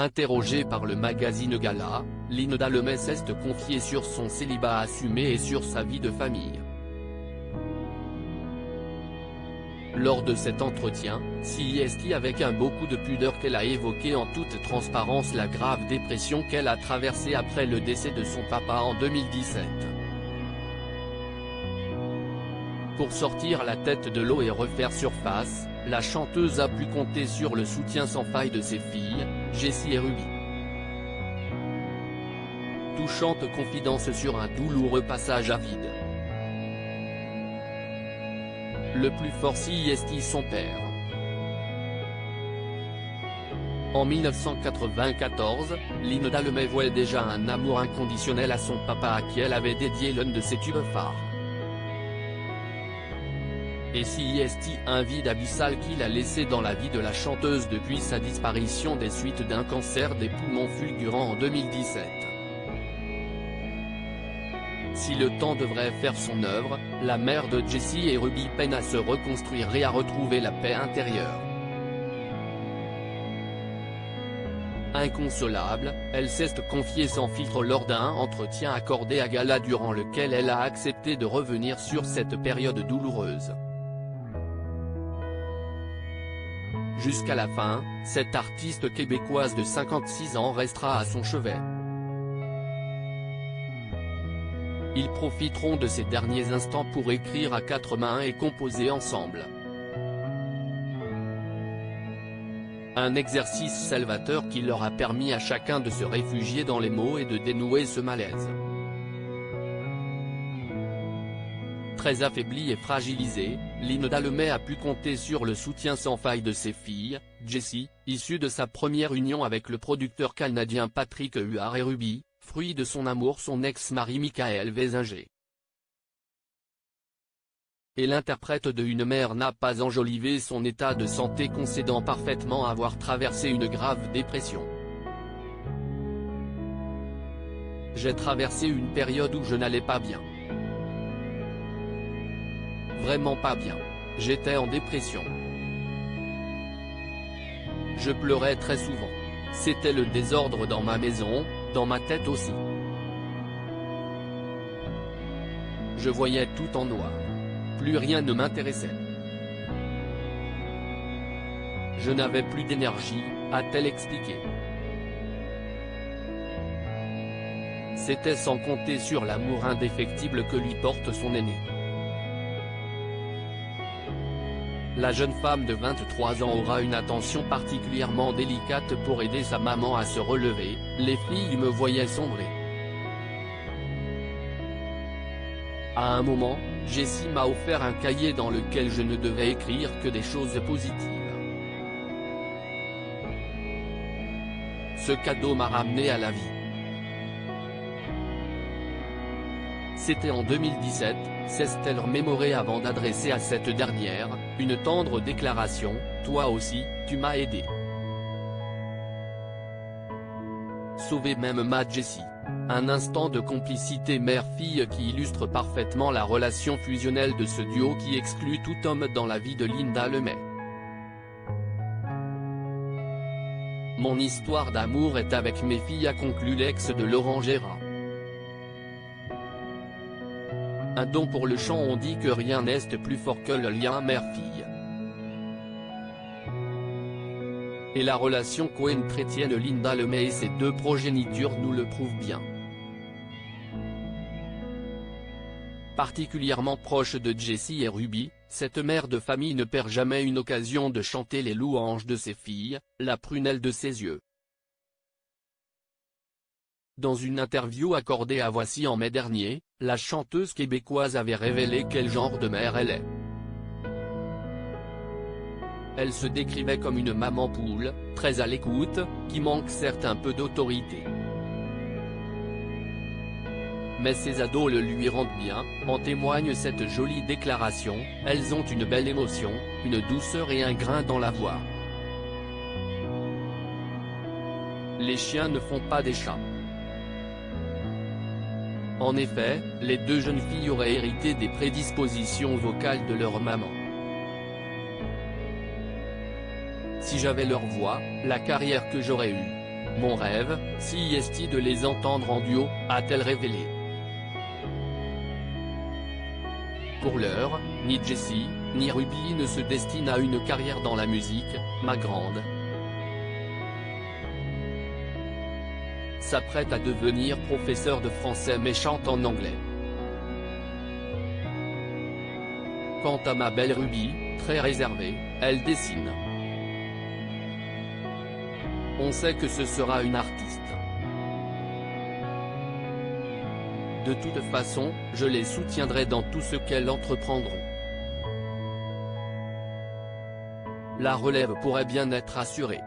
Interrogée par le magazine Gala, Linda Lemay s'est confiée sur son célibat assumé et sur sa vie de famille. Lors de cet entretien, CIST avec un beaucoup de pudeur qu'elle a évoqué en toute transparence la grave dépression qu'elle a traversée après le décès de son papa en 2017. Pour sortir la tête de l'eau et refaire surface, la chanteuse a pu compter sur le soutien sans faille de ses filles, Jessie et Ruby. Touchante confidence sur un douloureux passage à vide. Le plus fort CIST son père. En 1994, Linda Lemay vouait déjà un amour inconditionnel à son papa à qui elle avait dédié l'un de ses tubes phares. Et CIST un vide abyssal qu'il a laissé dans la vie de la chanteuse depuis sa disparition des suites d'un cancer des poumons fulgurant en 2017. Si le temps devrait faire son œuvre, la mère de Jessie et Ruby peine à se reconstruire et à retrouver la paix intérieure. Inconsolable, elle s'est confiée sans filtre lors d'un entretien accordé à Gala durant lequel elle a accepté de revenir sur cette période douloureuse. Jusqu'à la fin, cette artiste québécoise de 56 ans restera à son chevet. Ils profiteront de ces derniers instants pour écrire à quatre mains et composer ensemble. Un exercice salvateur qui leur a permis à chacun de se réfugier dans les mots et de dénouer ce malaise. Très affaiblie et fragilisée, Linda Lemay a pu compter sur le soutien sans faille de ses filles, Jessie, issue de sa première union avec le producteur canadien Patrick Huard, et Ruby, fruit de son amour, son ex-mari Michael Vésinger. Et l'interprète de Une mère n'a pas enjolivé son état de santé, concédant parfaitement avoir traversé une grave dépression. J'ai traversé une période où je n'allais pas bien. Vraiment pas bien. J'étais en dépression. Je pleurais très souvent. C'était le désordre dans ma maison, dans ma tête aussi. Je voyais tout en noir. Plus rien ne m'intéressait. Je n'avais plus d'énergie, a-t-elle expliqué. C'était sans compter sur l'amour indéfectible que lui porte son aîné. La jeune femme de 23 ans aura une attention particulièrement délicate pour aider sa maman à se relever. Les filles me voyaient sombrer. À un moment, Jessie m'a offert un cahier dans lequel je ne devais écrire que des choses positives. Ce cadeau m'a ramené à la vie. C'était en 2017, s'est-elle remémorée avant d'adresser à cette dernière, une tendre déclaration, « Toi aussi, tu m'as aidé. » Sauvé même ma Jessie. Un instant de complicité mère-fille qui illustre parfaitement la relation fusionnelle de ce duo qui exclut tout homme dans la vie de Linda Lemay. Mon histoire d'amour est avec mes filles, a conclu l'ex de Laurent Gérard. Un don pour le chant. On dit que rien n'est plus fort que le lien mère-fille. Et la relation cohen-chrétienne Linda Lemay et ses deux progénitures nous le prouvent bien. Particulièrement proche de Jessie et Ruby, cette mère de famille ne perd jamais une occasion de chanter les louanges de ses filles, la prunelle de ses yeux. Dans une interview accordée à Voici en mai dernier, la chanteuse québécoise avait révélé quel genre de mère elle est. Elle se décrivait comme une maman poule, très à l'écoute, qui manque certes un peu d'autorité. Mais ses ados le lui rendent bien, en témoigne cette jolie déclaration, elles ont une belle émotion, une douceur et un grain dans la voix. Les chiens ne font pas des chats. En effet, les deux jeunes filles auraient hérité des prédispositions vocales de leur maman. Si j'avais leur voix, la carrière que j'aurais eue. Mon rêve, si est de les entendre en duo, a-t-elle révélé. Pour l'heure, ni Jessie, ni Ruby ne se destinent à une carrière dans la musique, ma grande s'apprête à devenir professeur de français mais chante en anglais. Quant à ma belle Ruby, très réservée, elle dessine. On sait que ce sera une artiste. De toute façon, je les soutiendrai dans tout ce qu'elles entreprendront. La relève pourrait bien être assurée.